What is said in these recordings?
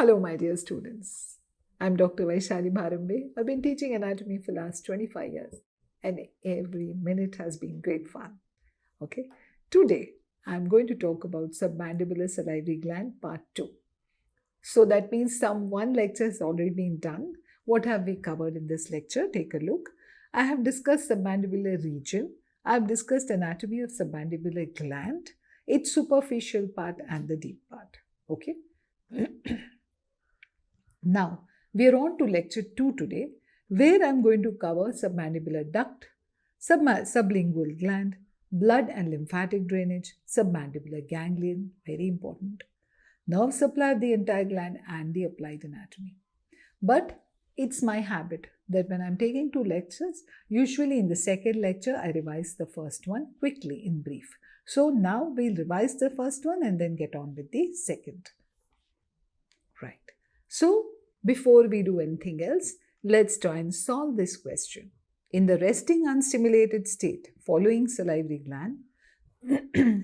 Hello, my dear students. I'm Dr. Vaishaly Bharambe. I've been teaching anatomy for the last 25 years, and every minute has been great fun. Okay, today I'm going to talk about submandibular salivary gland part 2. So that means one lecture has already been done. What have we covered in this lecture? Take a look. I have discussed submandibular region. I have discussed anatomy of submandibular gland, its superficial part and the deep part. Okay. Now, we are on to lecture 2 today, where I am going to cover submandibular duct, sublingual gland, blood and lymphatic drainage, submandibular ganglion, very important, nerve supply of the entire gland and the applied anatomy. But it's my habit that when I'm taking 2 lectures, usually in the second lecture, I revise the first one quickly in brief. So now we'll revise the first one and then get on with the second. Right. So, before we do anything else, let's try and solve this question. In the resting unstimulated state following salivary gland,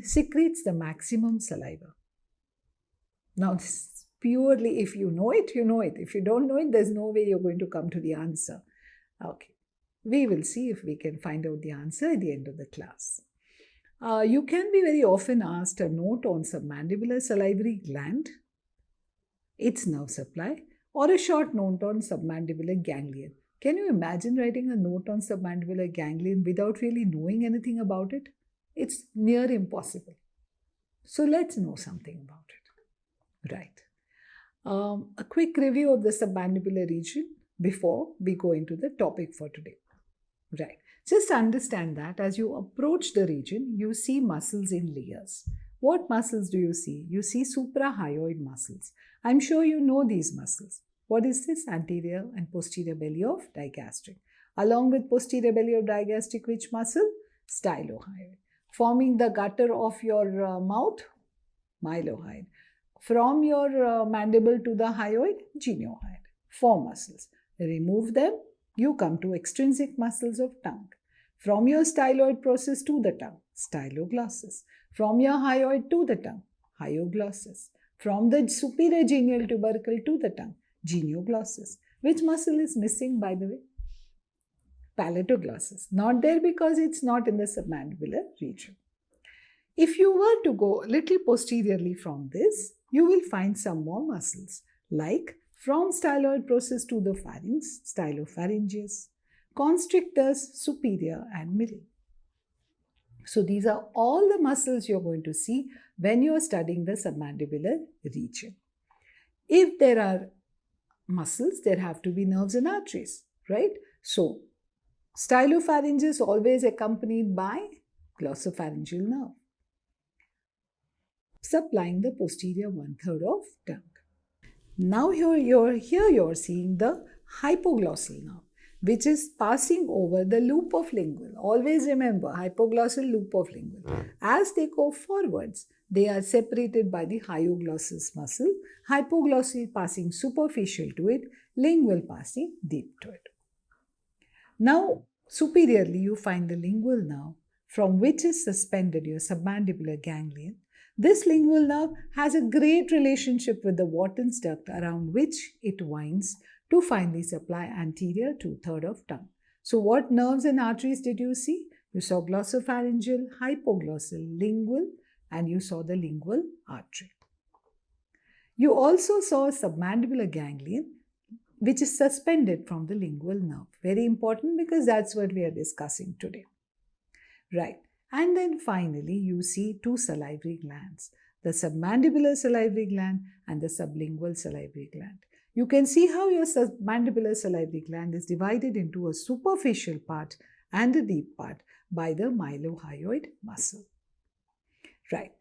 secretes the maximum saliva. Now, this is purely, if you know it, you know it. If you don't know it, there's no way you're going to come to the answer. Okay. We will see if we can find out the answer at the end of the class. You can be very often asked a note on submandibular salivary gland, its nerve supply, or a short note on submandibular ganglion. Can you imagine writing a note on submandibular ganglion without really knowing anything about it? It's near impossible. So let's know something about it. Right. A quick review of the submandibular region before we go into the topic for today. Right. Just understand that as you approach the region, you see muscles in layers. What muscles do you see? You see suprahyoid muscles. I'm sure you know these muscles. What is this? Anterior and posterior belly of digastric. Along with posterior belly of digastric, which muscle? Stylohyoid. Forming the gutter of your mouth? Mylohyoid. From your mandible to the hyoid? Geniohyoid. 4 muscles. Remove them, you come to extrinsic muscles of tongue. From your styloid process to the tongue, styloglossus. From your hyoid to the tongue, hyoglossus. From the superior genial tubercle to the tongue, genioglossus. Which muscle is missing, by the way? Palatoglossus. Not there because it's not in the submandibular region. If you were to go a little posteriorly from this, you will find some more muscles like from styloid process to the pharynx, stylopharyngeus, constrictors superior and middle. So these are all the muscles you're going to see when you're studying the submandibular region. If there are muscles, there have to be nerves and arteries, right? So stylopharyngeus always accompanied by glossopharyngeal nerve, supplying the posterior 1/3 of tongue. Now here you're seeing the hypoglossal nerve, which is passing over the loop of lingual. Always remember, hypoglossal, loop of lingual. As they go forwards, they are separated by the hyoglossus muscle, hypoglossal passing superficial to it, lingual passing deep to it. Now, superiorly, you find the lingual nerve, from which is suspended your submandibular ganglion. This lingual nerve has a great relationship with the Wharton's duct, around which it winds to finally supply anterior 2/3 of tongue. So what nerves and arteries did you see? You saw glossopharyngeal, hypoglossal, lingual, and you saw the lingual artery. You also saw a submandibular ganglion, which is suspended from the lingual nerve. Very important because that's what we are discussing today. Right. And then finally, you see 2 salivary glands, the submandibular salivary gland and the sublingual salivary gland. You can see how your submandibular salivary gland is divided into a superficial part and a deep part by the mylohyoid muscle. Right.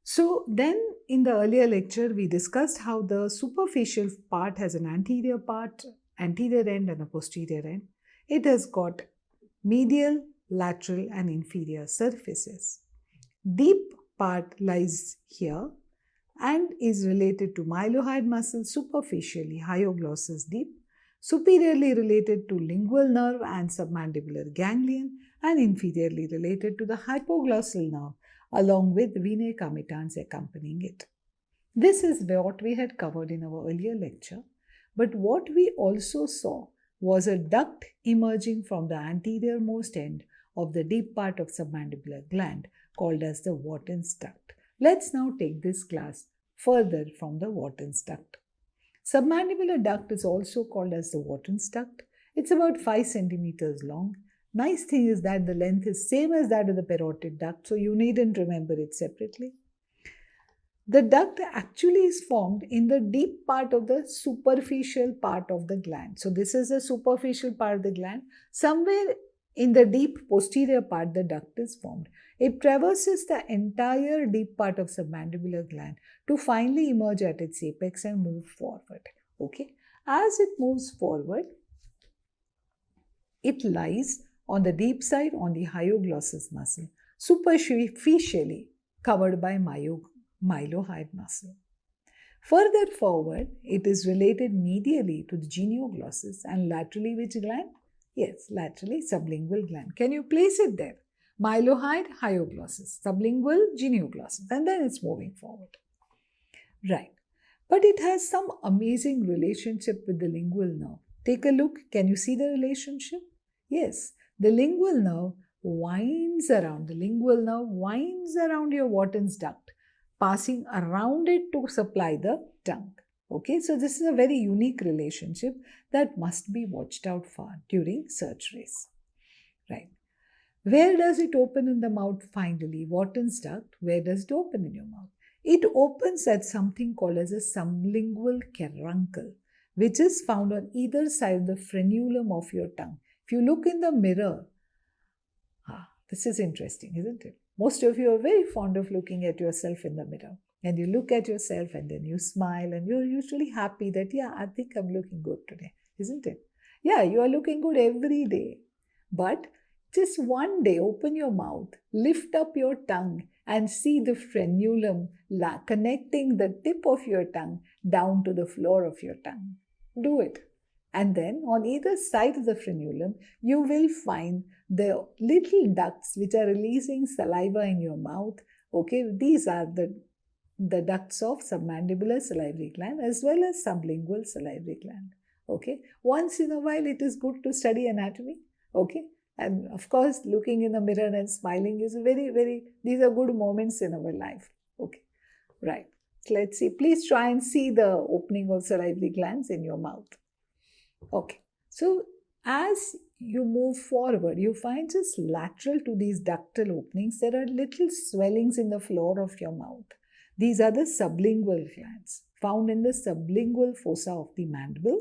So then in the earlier lecture, we discussed how the superficial part has an anterior part, anterior end and a posterior end. It has got medial, lateral and inferior surfaces. Deep part lies here and is related to mylohyoid muscle superficially, hyoglossus deep, superiorly related to lingual nerve and submandibular ganglion, and inferiorly related to the hypoglossal nerve along with venae comitans accompanying it. This is what we had covered in our earlier lecture. But what we also saw was a duct emerging from the anterior-most end of the deep part of submandibular gland called as the Wharton's duct. Let's now take this class further from the Wharton's duct. Submandibular duct is also called as the Wharton's duct. It's about 5 centimeters long. Nice thing is that the length is same as that of the parotid duct, so you needn't remember it separately. The duct actually is formed in the deep part of the superficial part of the gland. So this is the superficial part of the gland. Somewhere in the deep posterior part, the duct is formed. It traverses the entire deep part of submandibular gland to finally emerge at its apex and move forward. Okay. As it moves forward, it lies on the deep side on the hypoglossal muscle, superficially covered by mylohyoid muscle. Further forward, it is related medially to the genioglossus and laterally which gland? Yes, laterally sublingual gland. Can you place it there? Mylohyoid, hypoglossal, sublingual, genioglossus, and then it's moving forward. Right. But it has some amazing relationship with the lingual nerve. Take a look. Can you see the relationship? Yes. The lingual nerve winds around. The lingual nerve winds around your Wharton's duct, passing around it to supply the tongue. Okay, so this is a very unique relationship that must be watched out for during surgeries. Right. Where does it open in the mouth finally? Wharton's duct, where does it open in your mouth? It opens at something called as a sublingual caruncle, which is found on either side of the frenulum of your tongue. If you look in the mirror, this is interesting, isn't it? Most of you are very fond of looking at yourself in the mirror. And you look at yourself and then you smile and you're usually happy that, yeah, I think I'm looking good today, isn't it? Yeah, you are looking good every day. But just one day, open your mouth, lift up your tongue and see the frenulum connecting the tip of your tongue down to the floor of your tongue. Do it. And then on either side of the frenulum, you will find the little ducts which are releasing saliva in your mouth. Okay, these are the ducts of submandibular salivary gland as well as sublingual salivary gland. Okay, once in a while it is good to study anatomy. Okay, and of course looking in the mirror and smiling is these are good moments in our life. Okay, right. So let's see. Please try and see the opening of salivary glands in your mouth. Okay, so as you move forward, you find just lateral to these ductal openings, there are little swellings in the floor of your mouth. These are the sublingual glands found in the sublingual fossa of the mandible.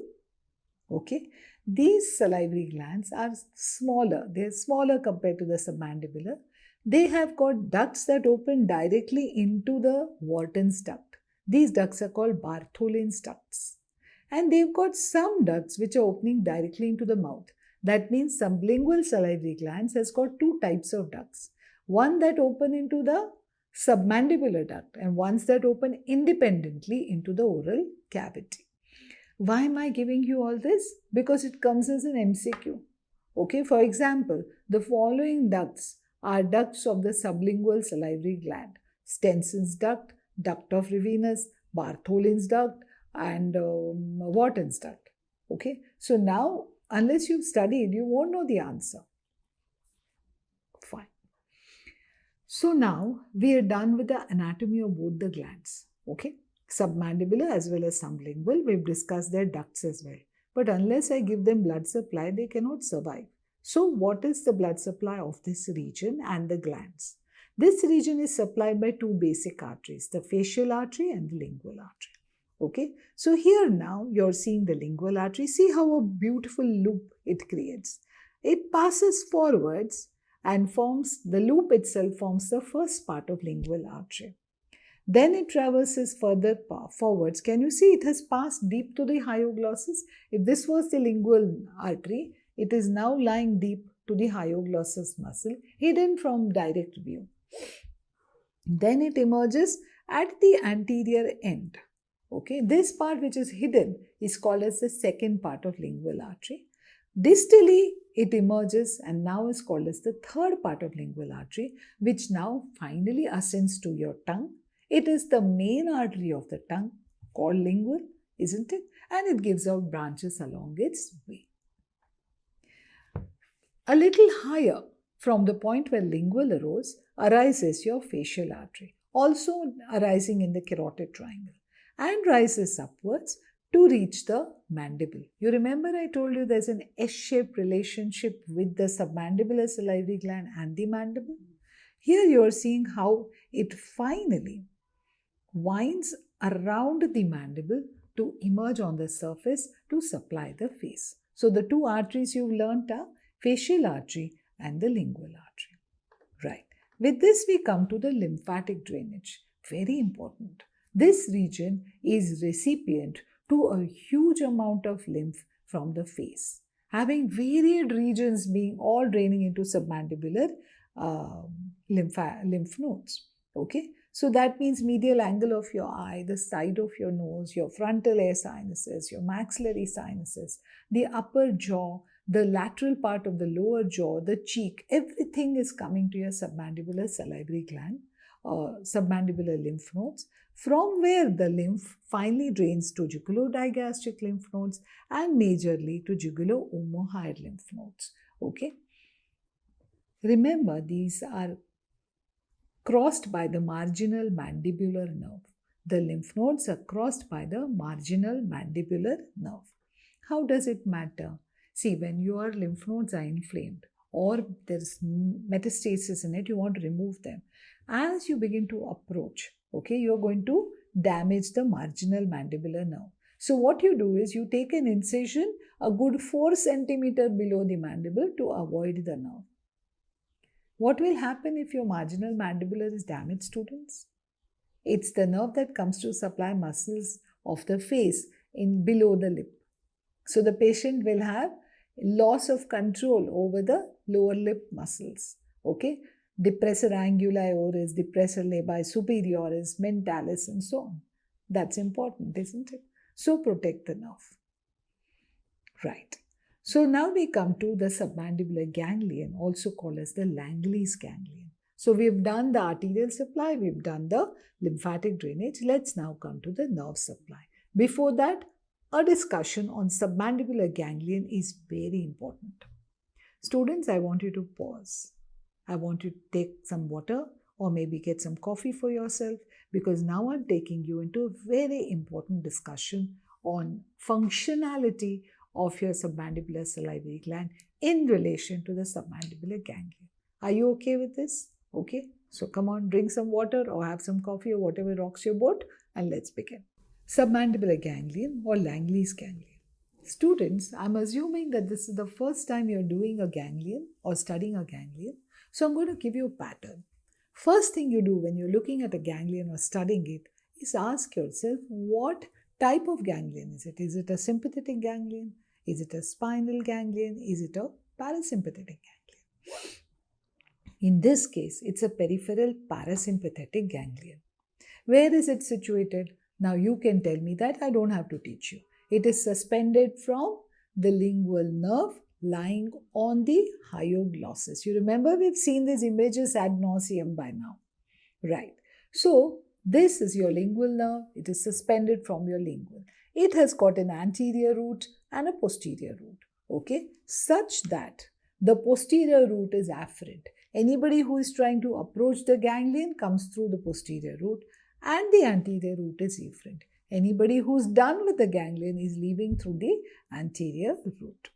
Okay, these salivary glands are smaller. They are smaller compared to the submandibular. They have got ducts that open directly into the Wharton's duct. These ducts are called Bartholin's ducts. And they've got some ducts which are opening directly into the mouth. That means sublingual salivary glands has got 2 types of ducts. One that open into the submandibular duct and ones that open independently into the oral cavity. Why am I giving you all this? Because it comes as an MCQ. Okay, for example, the following ducts are ducts of the sublingual salivary gland. Stenson's duct, duct of Rivinus, Bartholin's duct, and Wharton's duct. Okay, so now unless you've studied, you won't know the answer. Fine. So now we are done with the anatomy of both the glands. Okay, submandibular as well as sublingual. We've discussed their ducts as well. But unless I give them blood supply, they cannot survive. So what is the blood supply of this region and the glands? This region is supplied by 2 basic arteries, the facial artery and the lingual artery. Okay, so here now you're seeing the lingual artery. See how a beautiful loop it creates. It passes forwards and the loop itself forms the first part of lingual artery. Then it traverses further forwards. Can you see it has passed deep to the hypoglossal? If this was the lingual artery, it is now lying deep to the hypoglossal muscle, hidden from direct view. Then it emerges at the anterior end. Okay, this part which is hidden is called as the second part of lingual artery. Distally, it emerges and now is called as the third part of lingual artery, which now finally ascends to your tongue. It is the main artery of the tongue called lingual, isn't it? And it gives out branches along its way. A little higher from the point where lingual arose arises your facial artery, also arising in the carotid triangle, and rises upwards to reach the mandible. You remember I told you there's an S-shaped relationship with the submandibular salivary gland and the mandible? Here you are seeing how it finally winds around the mandible to emerge on the surface to supply the face. So the two arteries you've learnt are facial artery and the lingual artery. Right. With this we come to the lymphatic drainage. Very important. This region is recipient to a huge amount of lymph from the face, having varied regions being all draining into submandibular lymph nodes. Okay, so that means medial angle of your eye, the side of your nose, your frontal air sinuses, your maxillary sinuses, the upper jaw, the lateral part of the lower jaw, the cheek, everything is coming to your submandibular salivary gland, submandibular lymph nodes, from where the lymph finally drains to jugulodigastric lymph nodes and majorly to jugulo-omohyoid lymph nodes. Okay. Remember, these are crossed by the marginal mandibular nerve. The lymph nodes are crossed by the marginal mandibular nerve. How does it matter? See, when your lymph nodes are inflamed or there's metastasis in it, you want to remove them. As you begin to approach, okay, you're going to damage the marginal mandibular nerve. So what you do is you take an incision a good 4 centimeters below the mandible to avoid the nerve. What will happen if your marginal mandibular is damaged, students? It's the nerve that comes to supply muscles of the face in below the lip. So the patient will have loss of control over the lower lip muscles. Okay? Depressor anguli oris, depressor labii superioris, mentalis, and so on. That's important, isn't it? So protect the nerve. Right. So now we come to the submandibular ganglion, also called as the Langley's ganglion. So we've done the arterial supply, we've done the lymphatic drainage. Let's now come to the nerve supply. Before that, a discussion on submandibular ganglion is very important. Students, I want you to pause. I want you to take some water or maybe get some coffee for yourself, because now I'm taking you into a very important discussion on functionality of your submandibular salivary gland in relation to the submandibular ganglion. Are you okay with this? Okay. So come on, drink some water or have some coffee or whatever rocks your boat, and let's begin. Submandibular ganglion or Langley's ganglion. Students, I'm assuming that this is the first time you're doing a ganglion or studying a ganglion. So I'm going to give you a pattern. First thing you do when you're looking at a ganglion or studying it is ask yourself, what type of ganglion is it? Is it a sympathetic ganglion? Is it a spinal ganglion? Is it a parasympathetic ganglion? In this case, it's a peripheral parasympathetic ganglion. Where is it situated? Now you can tell me that, I don't have to teach you. It is suspended from the lingual nerve lying on the hypoglossal. You remember we've seen these images ad nauseum by now. Right. So this is your lingual nerve. It is suspended from your lingual. It has got an anterior root and a posterior root. Okay. Such that the posterior root is afferent. Anybody who is trying to approach the ganglion comes through the posterior root, and the anterior root is efferent. Anybody who's done with the ganglion is leaving through the anterior root.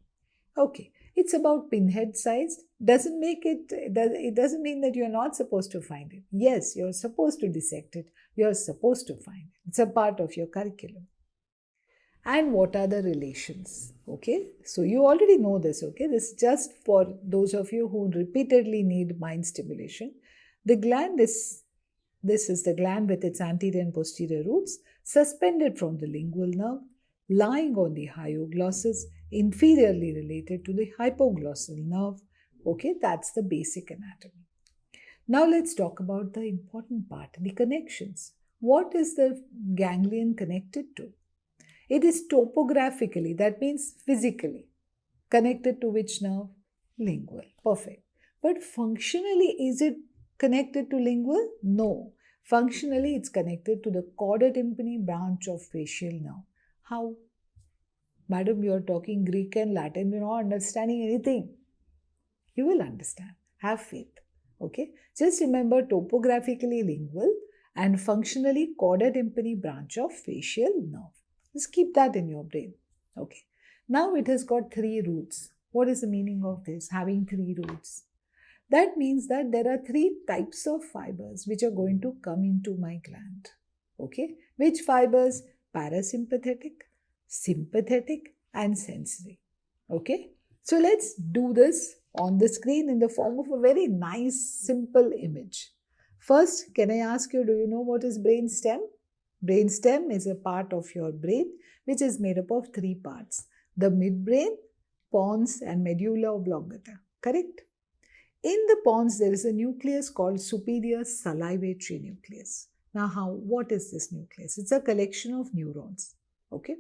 Okay, it's about pinhead sized. It doesn't mean that you're not supposed to find it. Yes, you're supposed to dissect it. You're supposed to find it. It's a part of your curriculum. And what are the relations? Okay, so you already know this. Okay, this is just for those of you who repeatedly need mind stimulation. The gland is, this is the gland with its anterior and posterior roots, suspended from the lingual nerve, lying on the hypoglossal, inferiorly related to the hypoglossal nerve. Okay, that's the basic anatomy. Now let's talk about the important part, the connections. What is the ganglion connected to? It is topographically, that means physically, connected to which nerve? Lingual. Perfect. But functionally, is it connected to lingual? No. Functionally, it's connected to the chorda tympani branch of facial nerve. How? Madam, you are talking Greek and Latin, you're not understanding anything. You will understand. Have faith. Okay? Just remember topographically lingual and functionally chorda tympani branch of facial nerve. Just keep that in your brain. Okay. Now it has got 3 roots. What is the meaning of this? Having 3 roots. That means that there are 3 types of fibers which are going to come into my gland. Okay. Which fibers? Parasympathetic, sympathetic and sensory. Okay. So let's do this on the screen in the form of a very nice simple image. First, can I ask you, do you know what is brainstem? Brainstem is a part of your brain which is made up of 3 parts. The midbrain, pons and medulla oblongata. Correct? In the pons, there is a nucleus called superior salivatory nucleus. Now, what is this nucleus? It's a collection of neurons. Okay?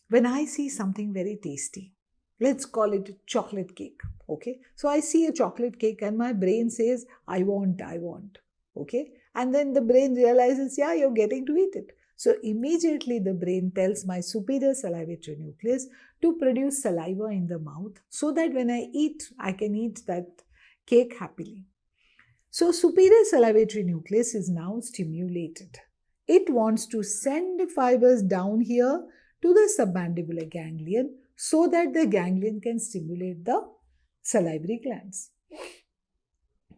When I see something very tasty, let's call it chocolate cake. Okay? So I see a chocolate cake and my brain says, I want. Okay? And then the brain realizes, yeah, you're getting to eat it. So immediately the brain tells my superior salivatory nucleus to produce saliva in the mouth so that when I eat, I can eat that cake happily. So superior salivatory nucleus is now stimulated. It wants to send fibers down here to the submandibular ganglion so that the ganglion can stimulate the salivary glands.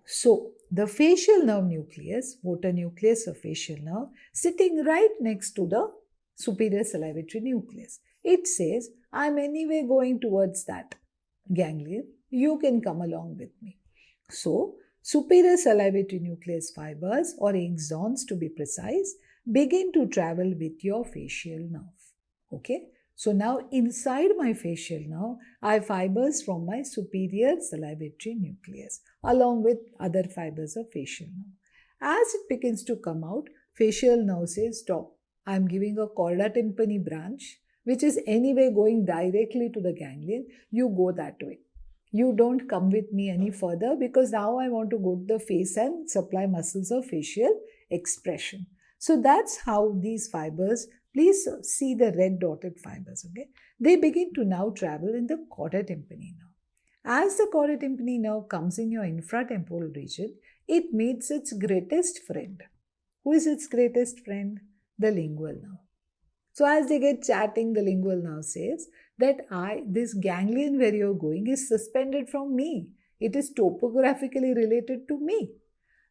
So the facial nerve nucleus, motor nucleus of facial nerve, sitting right next to the superior salivatory nucleus. It says, I'm anyway going towards that ganglion. You can come along with me. So, superior salivatory nucleus fibers, or axons to be precise, begin to travel with your facial nerve. Okay? So now inside my facial nerve, I have fibers from my superior salivatory nucleus along with other fibers of facial nerve. As it begins to come out, facial nerve says, stop. I am giving a chorda tympani branch which is anyway going directly to the ganglion. You go that way. You don't come with me any further because now I want to go to the face and supply muscles of facial expression. So that's how these fibers, please see the red dotted fibers, okay? They begin to now travel in the chorda tympani nerve. As the chorda tympani nerve comes in your infratemporal region, it meets its greatest friend. Who is its greatest friend? The lingual nerve. So as they get chatting, the lingual nerve says that this ganglion where you're going is suspended from me. It is topographically related to me.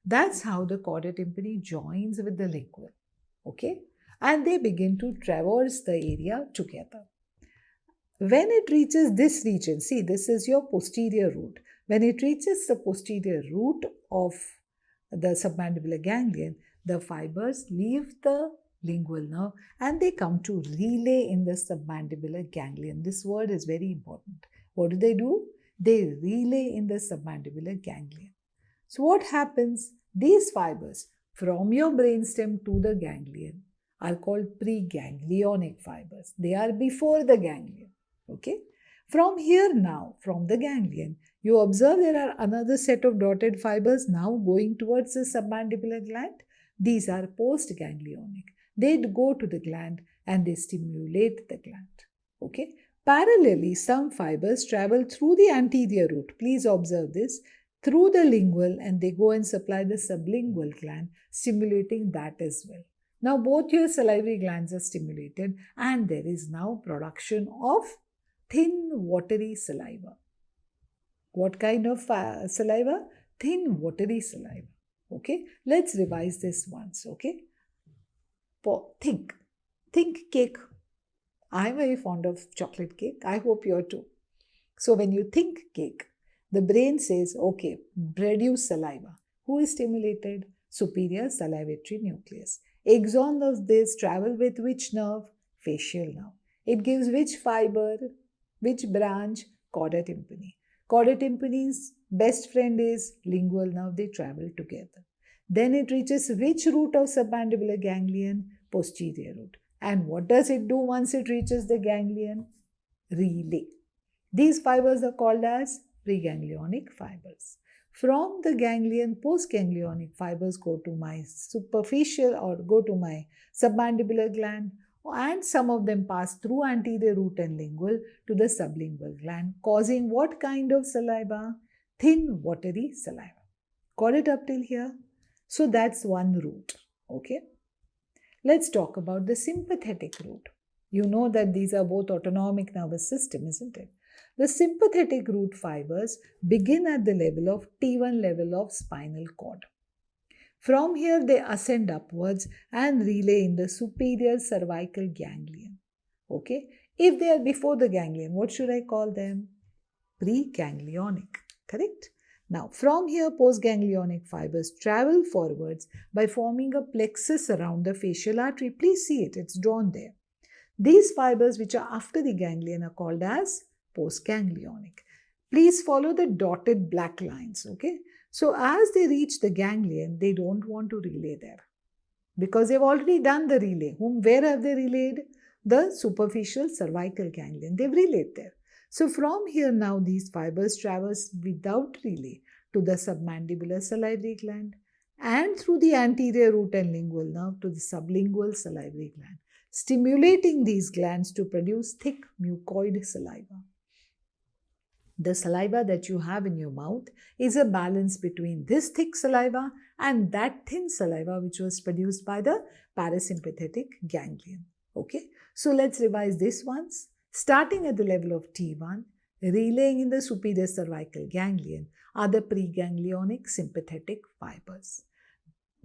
That's how the chorda tympani joins with the lingual. Okay? And they begin to traverse the area together. When it reaches this region, see, this is your posterior root. When it reaches the posterior root of the submandibular ganglion, the fibers leave the lingual nerve and they come to relay in the submandibular ganglion. This word is very important. What do? They relay in the submandibular ganglion. So what happens? These fibers from your brainstem to the ganglion are called preganglionic fibers. They are before the ganglion. Okay? From here now, from the ganglion, you observe there are another set of dotted fibers now going towards the submandibular gland. These are postganglionic. They go to the gland and they stimulate the gland. Okay? Parallelly, some fibers travel through the anterior root. Please observe this. Through the lingual and they go and supply the sublingual gland, stimulating that as well. Now both your salivary glands are stimulated and there is now production of thin watery saliva. What kind of saliva? Thin watery saliva. Okay, let's revise this once. Okay, think cake. I'm very fond of chocolate cake. I hope you're too. So when you think cake, the brain says, okay, produce saliva. Who is stimulated? Superior salivatory nucleus. Axon of this travel with which nerve? Facial nerve. It gives which fiber? Which branch? Chorda tympani. Chorda tympani's best friend is lingual nerve. They travel together. Then it reaches which root of submandibular ganglion? Posterior root. And what does it do once it reaches the ganglion? Relay. These fibers are called as preganglionic fibers. From the ganglion, postganglionic fibers go to my superficial or go to my submandibular gland, and some of them pass through anterior root and lingual to the sublingual gland, causing what kind of saliva? Thin, watery saliva. Got it up till here? So that's one route. Okay. Let's talk about the sympathetic route. You know that these are both autonomic nervous system, isn't it? The sympathetic root fibers begin at the level of T1 level of spinal cord. From here, they ascend upwards and relay in the superior cervical ganglion. Okay. If they are before the ganglion, what should I call them? Preganglionic. Correct? Now, from here, postganglionic fibers travel forwards by forming a plexus around the facial artery. Please see it. It's drawn there. These fibers which are after the ganglion are called as postganglionic. Please follow the dotted black lines. Okay. So, as they reach the ganglion, they don't want to relay there because they've already done the relay. Where have they relayed? The superficial cervical ganglion. They've relayed there. So, from here now, these fibers traverse without relay to the submandibular salivary gland and through the anterior root and lingual nerve to the sublingual salivary gland, stimulating these glands to produce thick mucoid saliva. The saliva that you have in your mouth is a balance between this thick saliva and that thin saliva which was produced by the parasympathetic ganglion. Okay, so let's revise this once. Starting at the level of T1, relaying in the superior cervical ganglion are the preganglionic sympathetic fibers.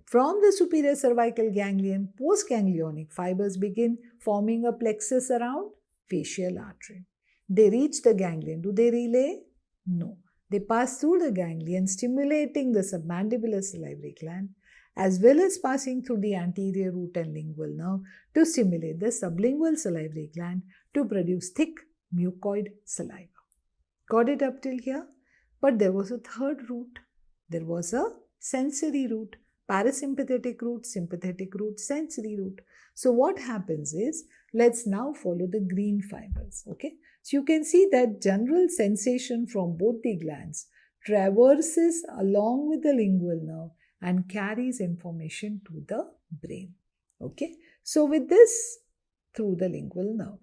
From the superior cervical ganglion, postganglionic fibers begin forming a plexus around facial artery. They reach the ganglion. Do they relay? No. They pass through the ganglion, stimulating the submandibular salivary gland, as well as passing through the anterior root and lingual nerve to stimulate the sublingual salivary gland to produce thick mucoid saliva. Got it up till here? But there was a third route. There was a sensory route. Parasympathetic route, sympathetic route, sensory route. So what happens is, let's now follow the green fibers. Okay. So you can see that general sensation from both the glands traverses along with the lingual nerve and carries information to the brain. Okay. So with this, through the lingual nerve.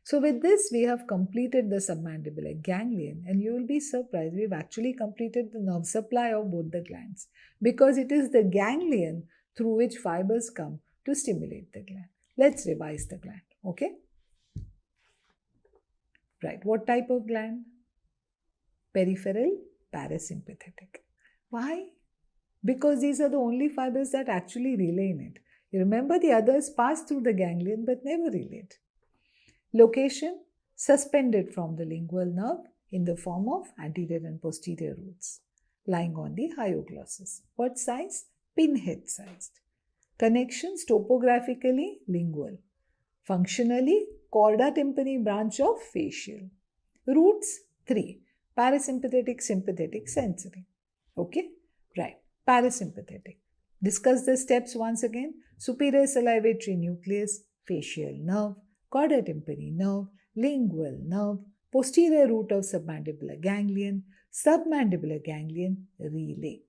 So with this, we have completed the submandibular ganglion, and you will be surprised we've actually completed the nerve supply of both the glands because it is the ganglion through which fibers come to stimulate the gland. Let's revise the gland. Okay. Right. What type of gland? Peripheral parasympathetic. Why? Because these are the only fibers that actually relay in it. You remember the others pass through the ganglion but never relayed. Location, suspended from the lingual nerve in the form of anterior and posterior roots, lying on the hyoglossus. What size? Pinhead sized. Connections, topographically lingual. Functionally, chorda tympani branch of facial. Roots, 3. Parasympathetic, sympathetic, sensory. Okay? Right. Parasympathetic. Discuss the steps once again. Superior salivatory nucleus, facial nerve, chorda tympani nerve, lingual nerve, posterior root of submandibular ganglion, submandibular ganglion relay.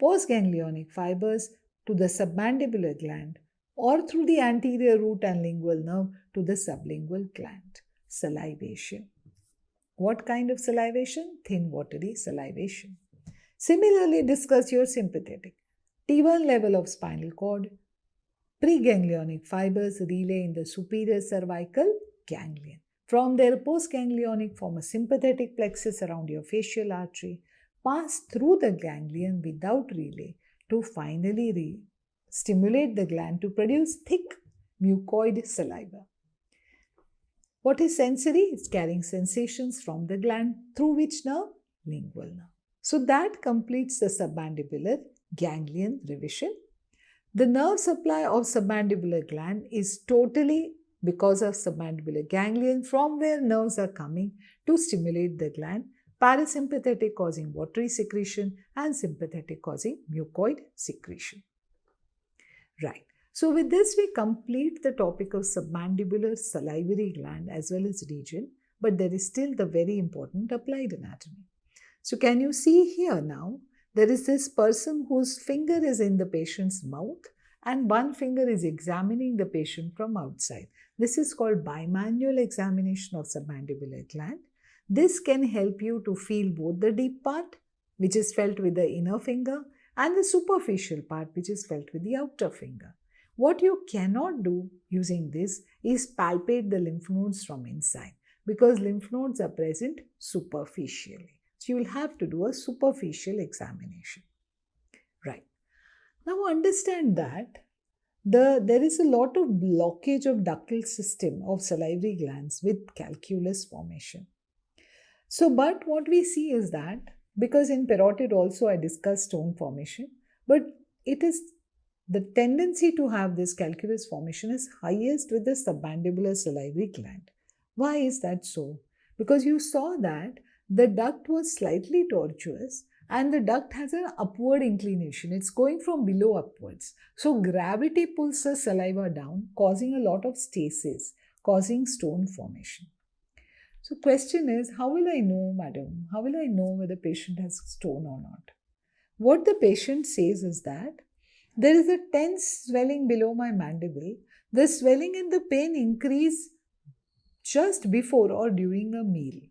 Postganglionic fibers to the submandibular gland or through the anterior root and lingual nerve to the sublingual gland. Salivation. What kind of salivation? Thin, watery salivation. Similarly, discuss your sympathetic. T1 level of spinal cord. Preganglionic fibers relay in the superior cervical ganglion. From there, postganglionic form a sympathetic plexus around your facial artery, pass through the ganglion without relay to finally stimulate the gland to produce thick mucoid saliva. What is sensory? It's carrying sensations from the gland through which nerve? Lingual nerve. So that completes the submandibular ganglion revision. The nerve supply of submandibular gland is totally because of submandibular ganglion, from where nerves are coming to stimulate the gland, parasympathetic causing watery secretion and sympathetic causing mucoid secretion. Right. So with this, we complete the topic of submandibular salivary gland as well as region, but there is still the very important applied anatomy. So can you see here now, there is this person whose finger is in the patient's mouth and one finger is examining the patient from outside. This is called bimanual examination of submandibular gland. This can help you to feel both the deep part, which is felt with the inner finger, and the superficial part, which is felt with the outer finger. What you cannot do using this is palpate the lymph nodes from inside, because lymph nodes are present superficially. So you will have to do a superficial examination. Right. Now understand that there is a lot of blockage of ductal system of salivary glands with calculus formation. So, but what we see is that, because in parotid also I discussed stone formation, but it is the tendency to have this calculus formation is highest with the submandibular salivary gland. Why is that so? Because you saw that the duct was slightly tortuous and the duct has an upward inclination. It's going from below upwards. So gravity pulls the saliva down, causing a lot of stasis, causing stone formation. So question is, how will I know, madam? How will I know whether the patient has stone or not? What the patient says is that there is a tense swelling below my mandible. The swelling and the pain increase just before or during a meal.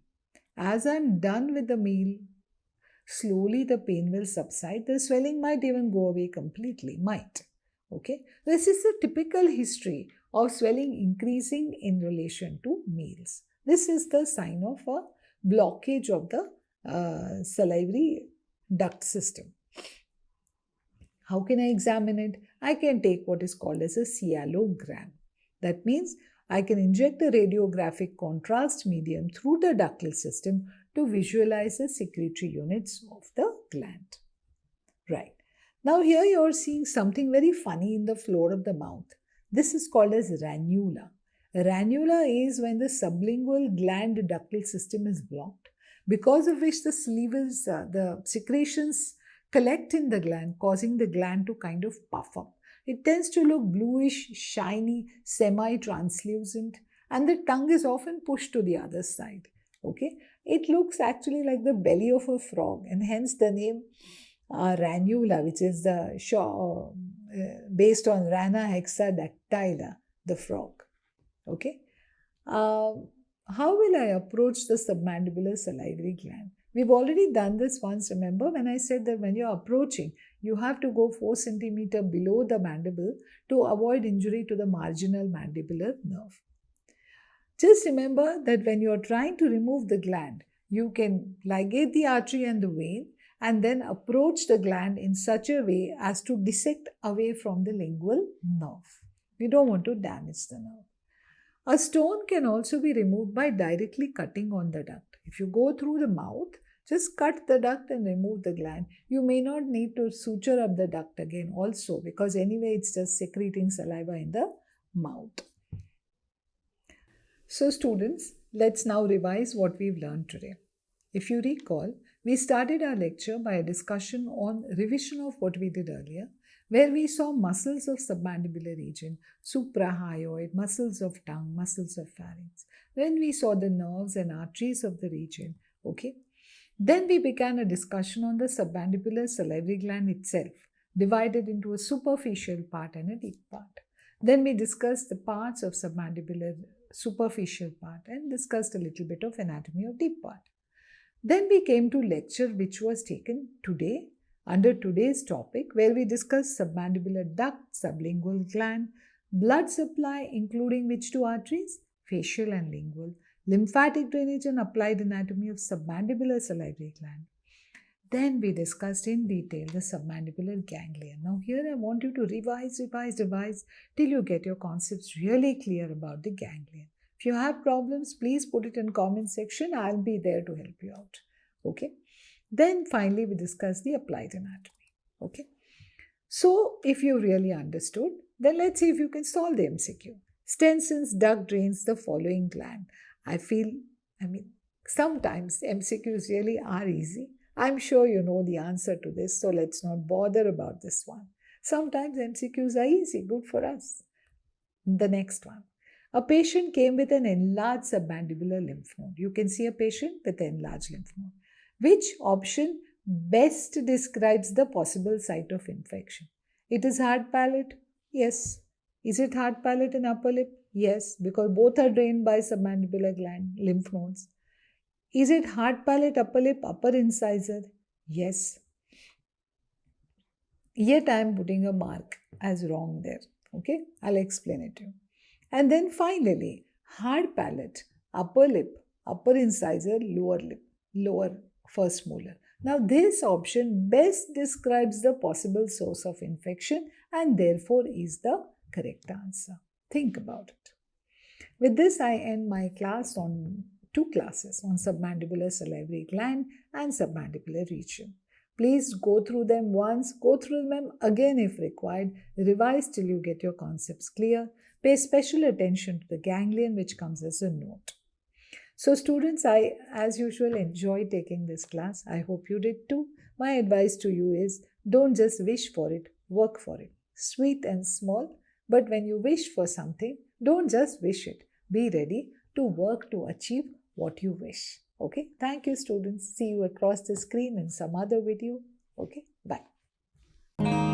As I'm done with the meal, slowly the pain will subside. The swelling might even go away completely. Might. Okay. This is a typical history of swelling increasing in relation to meals. This is the sign of a blockage of the salivary duct system. How can I examine it? I can take what is called as a Sialogram. That means I can inject a radiographic contrast medium through the ductal system to visualize the secretory units of the gland. Right. Now here you are seeing something very funny in the floor of the mouth. This is called as ranula. Ranula is when the sublingual gland ductal system is blocked, because of which the secretions collect in the gland, causing the gland to kind of puff up. It tends to look bluish, shiny, semi-translucent, and the tongue is often pushed to the other side. Okay, it looks actually like the belly of a frog, and hence the name ranula, which is based on Rana hexadactyla, the frog. Okay, how will I approach the submandibular salivary gland? We've already done this once, remember, when I said that when you're approaching, you have to go 4 cm below the mandible to avoid injury to the marginal mandibular nerve. Just remember that when you're trying to remove the gland, you can ligate the artery and the vein and then approach the gland in such a way as to dissect away from the lingual nerve. You don't want to damage the nerve. A stone can also be removed by directly cutting on the duct. If you go through the mouth, just cut the duct and remove the gland. You may not need to suture up the duct again also, because anyway it's just secreting saliva in the mouth. So students, let's now revise what we've learned today. If you recall, we started our lecture by a discussion on revision of what we did earlier, where we saw muscles of submandibular region, suprahyoid, muscles of tongue, muscles of pharynx. Then we saw the nerves and arteries of the region. Okay. Then we began a discussion on the submandibular salivary gland itself, divided into a superficial part and a deep part. Then we discussed the parts of submandibular superficial part and discussed a little bit of anatomy of deep part. Then we came to lecture which was taken today under today's topic, where we discussed submandibular duct, sublingual gland, blood supply including which two arteries? Facial and lingual, lymphatic drainage and applied anatomy of submandibular salivary gland. Then we discussed in detail the submandibular ganglion. Now here I want you to revise till you get your concepts really clear about the ganglion. If you have problems, please put it in comment section. I'll be there to help you out. Okay. Then finally we discussed the applied anatomy. Okay. So if you really understood, then let's see if you can solve the MCQ. Stenson's duct drains the following gland. Sometimes MCQs really are easy. I'm sure you know the answer to this, so let's not bother about this one. Sometimes MCQs are easy, good for us. The next one. A patient came with an enlarged submandibular lymph node. You can see a patient with an enlarged lymph node. Which option best describes the possible site of infection? It is hard palate? Yes. Is it hard palate and upper lip? Yes, because both are drained by submandibular gland, lymph nodes. Is it hard palate, upper lip, upper incisor? Yes. Yet I am putting a mark as wrong there. Okay, I'll explain it to you. And then finally, hard palate, upper lip, upper incisor, lower lip, lower first molar. Now, this option best describes the possible source of infection and therefore is the correct answer. Think about it. With this, I end my class on 2 classes on submandibular salivary gland and submandibular region. Please go through them once, go through them again if required, revise till you get your concepts clear. Pay special attention to the ganglion, which comes as a note. So students, I, as usual, enjoy taking this class. I hope you did too. My advice to you is, don't just wish for it, work for it. Sweet and small, but when you wish for something, don't just wish it. Be ready to work to achieve what you wish. Okay, thank you students. See you across the screen in some other video. Okay, bye.